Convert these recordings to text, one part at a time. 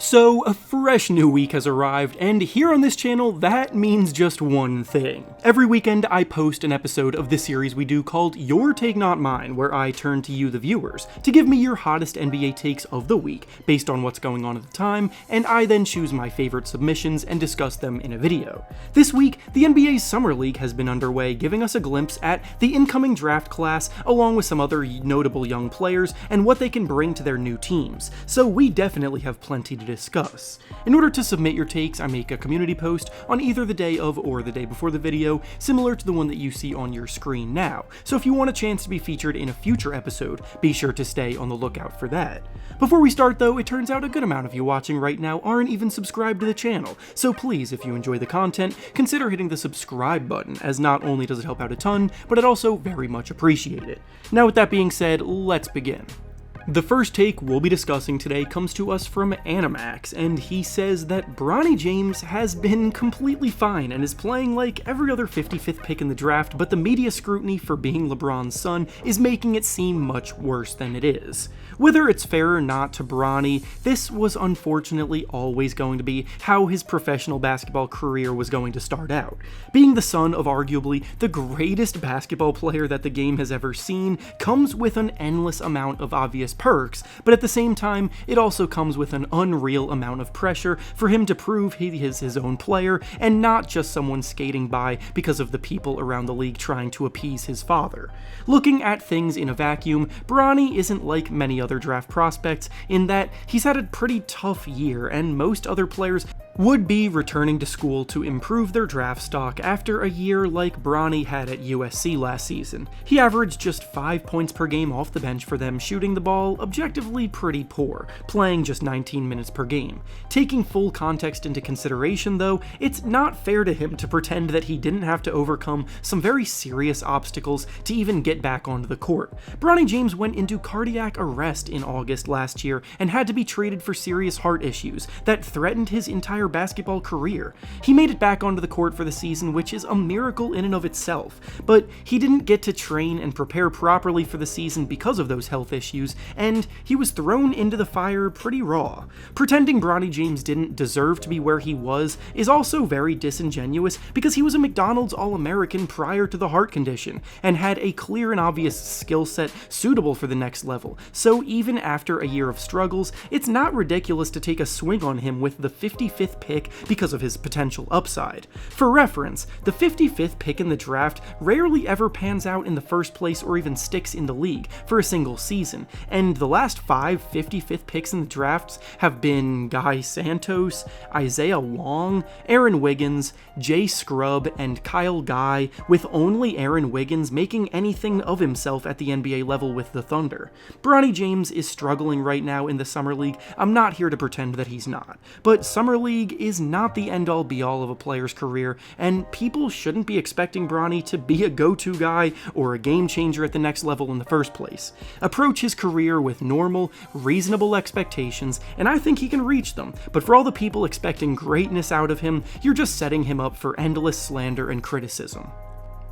So, a fresh new week has arrived, and here on this channel, that means just one thing. Every weekend, I post an episode of this series we do called Your Take Not Mine, where I turn to you, the viewers, to give me your hottest NBA takes of the week, based on what's going on at the time, and I then choose my favorite submissions and discuss them in a video. This week, the NBA's Summer League has been underway, giving us a glimpse at the incoming draft class, along with some other notable young players, and what they can bring to their new teams, so we definitely have plenty to discuss. In order to submit your takes, I make a community post on either the day of or the day before the video, similar to the one that you see on your screen now, so if you want a chance to be featured in a future episode, be sure to stay on the lookout for that. Before we start though, it turns out a good amount of you watching right now aren't even subscribed to the channel, so please, if you enjoy the content, consider hitting the subscribe button, as not only does it help out a ton, but I'd also very much appreciate it. Now with that being said, let's begin. The first take we'll be discussing today comes to us from Animax, and he says that Bronny James has been completely fine and is playing like every other 55th pick in the draft, but the media scrutiny for being LeBron's son is making it seem much worse than it is. Whether it's fair or not to Bronny, this was unfortunately always going to be how his professional basketball career was going to start out. Being the son of arguably the greatest basketball player that the game has ever seen comes with an endless amount of obvious perks, but at the same time, it also comes with an unreal amount of pressure for him to prove he is his own player and not just someone skating by because of the people around the league trying to appease his father. Looking at things in a vacuum, Bronny isn't like many other draft prospects in that he's had a pretty tough year, and most other players would be returning to school to improve their draft stock after a year like Bronny had at USC last season. He averaged just 5 points per game off the bench for them, shooting the ball objectively pretty poor, playing just 19 minutes per game. Taking full context into consideration though, it's not fair to him to pretend that he didn't have to overcome some very serious obstacles to even get back onto the court. Bronny James went into cardiac arrest in August last year and had to be treated for serious heart issues that threatened his entire basketball career. He made it back onto the court for the season, which is a miracle in and of itself, but he didn't get to train and prepare properly for the season because of those health issues, and he was thrown into the fire pretty raw. Pretending Bronny James didn't deserve to be where he was is also very disingenuous because he was a McDonald's All-American prior to the heart condition, and had a clear and obvious skill set suitable for the next level, so even after a year of struggles, it's not ridiculous to take a swing on him with the 55th pick because of his potential upside. For reference, the 55th pick in the draft rarely ever pans out in the first place or even sticks in the league for a single season, and the last 5 55th picks in the drafts have been Guy Santos, Isaiah Wong, Aaron Wiggins, Jay Scrubb, and Kyle Guy, with only Aaron Wiggins making anything of himself at the NBA level with the Thunder. Bronny James is struggling right now in the Summer League. I'm not here to pretend that he's not, but Summer League is not the end-all be-all of a player's career, and people shouldn't be expecting Bronny to be a go-to guy or a game changer at the next level in the first place. Approach his career with normal, reasonable expectations, and I think he can reach them, but for all the people expecting greatness out of him, you're just setting him up for endless slander and criticism.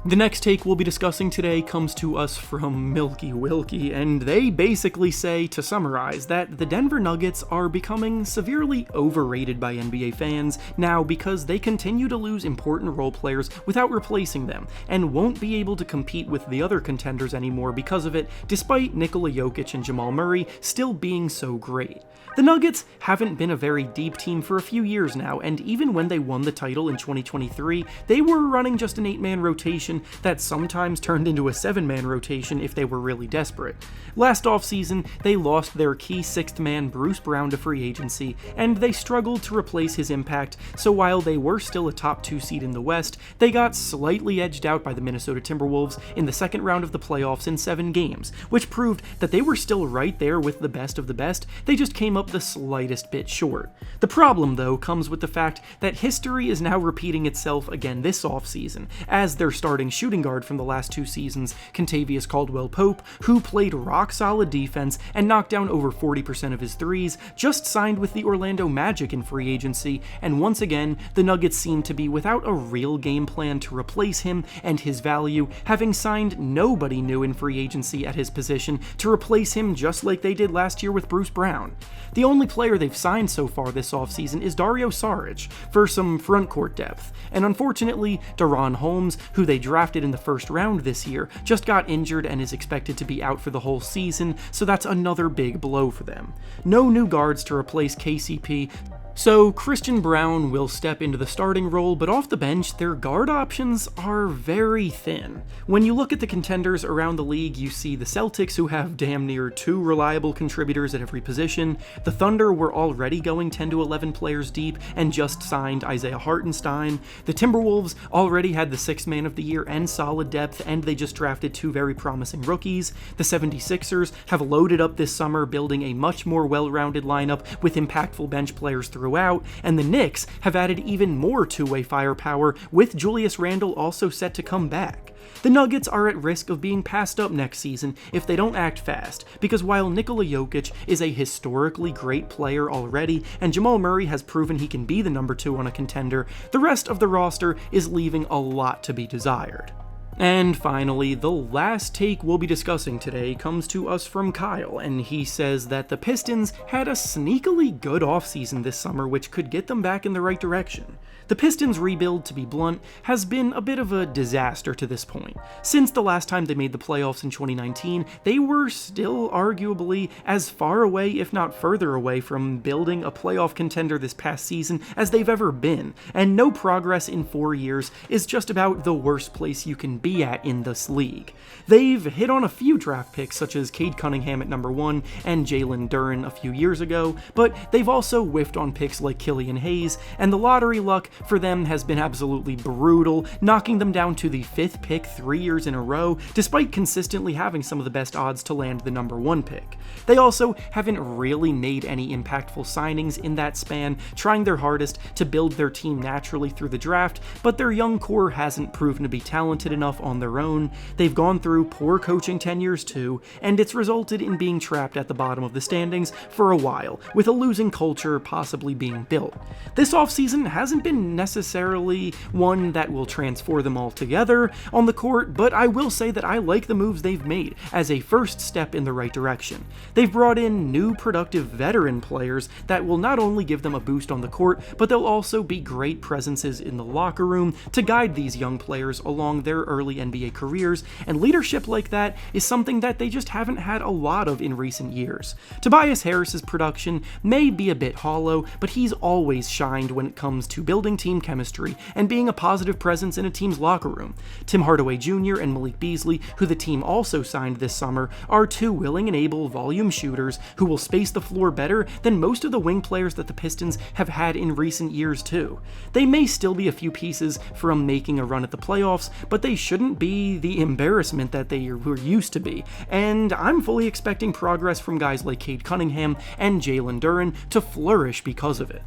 The next take we'll be discussing today comes to us from Milky Wilkie, and they basically say, to summarize, that the Denver Nuggets are becoming severely overrated by NBA fans now because they continue to lose important role players without replacing them, and won't be able to compete with the other contenders anymore because of it, despite Nikola Jokic and Jamal Murray still being so great. The Nuggets haven't been a very deep team for a few years now, and even when they won the title in 2023, they were running just an 8-man rotation that sometimes turned into a 7-man rotation if they were really desperate. Last offseason, they lost their key 6th man Bruce Brown to free agency, and they struggled to replace his impact, so while they were still a top 2 seed in the West, they got slightly edged out by the Minnesota Timberwolves in the second round of the playoffs in 7 games, which proved that they were still right there with the best of the best, they just came up the slightest bit short. The problem, though, comes with the fact that history is now repeating itself again this offseason, as they're starting starting shooting guard from the last 2 seasons, Kentavious Caldwell-Pope, who played rock-solid defense and knocked down over 40% of his threes, just signed with the Orlando Magic in free agency, and once again, the Nuggets seem to be without a real game plan to replace him and his value, having signed nobody new in free agency at his position to replace him just like they did last year with Bruce Brown. The only player they've signed so far this offseason is Dario Saric for some frontcourt depth, and unfortunately, Deron Holmes, who they drafted in the first round this year, just got injured and is expected to be out for the whole season, so that's another big blow for them. No new guards to replace KCP, so Christian Braun will step into the starting role, but off the bench, their guard options are very thin. When you look at the contenders around the league, you see the Celtics, who have damn near 2 reliable contributors at every position. The Thunder were already going 10 to 11 players deep and just signed Isaiah Hartenstein. The Timberwolves already had the 6th man of the year and solid depth, and they just drafted 2 very promising rookies. The 76ers have loaded up this summer, building a much more well-rounded lineup with impactful bench players throughout, and the Knicks have added even more two-way firepower, with Julius Randle also set to come back. The Nuggets are at risk of being passed up next season if they don't act fast, because while Nikola Jokic is a historically great player already, and Jamal Murray has proven he can be the number 2 on a contender, the rest of the roster is leaving a lot to be desired. And finally, the last take we'll be discussing today comes to us from Kyle, and he says that the Pistons had a sneakily good offseason this summer which could get them back in the right direction. The Pistons' rebuild, to be blunt, has been a bit of a disaster to this point. Since the last time they made the playoffs in 2019, they were still arguably as far away, if not further away, from building a playoff contender this past season as they've ever been, and no progress in 4 years is just about the worst place you can be at in this league. They've hit on a few draft picks such as Cade Cunningham at number 1 and Jalen Duren a few years ago, but they've also whiffed on picks like Killian Hayes, and the lottery luck for them has been absolutely brutal, knocking them down to the 5th pick 3 years in a row, despite consistently having some of the best odds to land the number 1 pick. They also haven't really made any impactful signings in that span, trying their hardest to build their team naturally through the draft, but their young core hasn't proven to be talented enough on their own. They've gone through poor coaching tenures too, and it's resulted in being trapped at the bottom of the standings for a while, with a losing culture possibly being built. This offseason hasn't been necessarily one that will transform them altogether on the court, but I will say that I like the moves they've made as a first step in the right direction. They've brought in new productive veteran players that will not only give them a boost on the court, but they'll also be great presences in the locker room to guide these young players along their early NBA careers, and leadership like that is something that they just haven't had a lot of in recent years. Tobias Harris's production may be a bit hollow, but he's always shined when it comes to building team chemistry and being a positive presence in a team's locker room. Tim Hardaway Jr. and Malik Beasley, who the team also signed this summer, are 2 willing and able volume shooters who will space the floor better than most of the wing players that the Pistons have had in recent years too. They may still be a few pieces from making a run at the playoffs, but they shouldn't be the embarrassment that they were used to be, and I'm fully expecting progress from guys like Cade Cunningham and Jalen Duren to flourish because of it.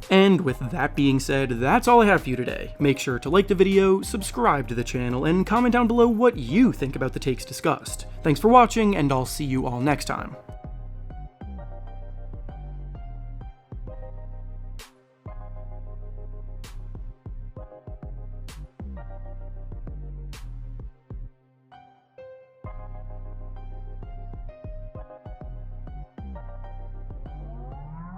And with that being said, that's all I have for you today. Make sure to like the video, subscribe to the channel, and comment down below what you think about the takes discussed. Thanks for watching, and I'll see you all next time.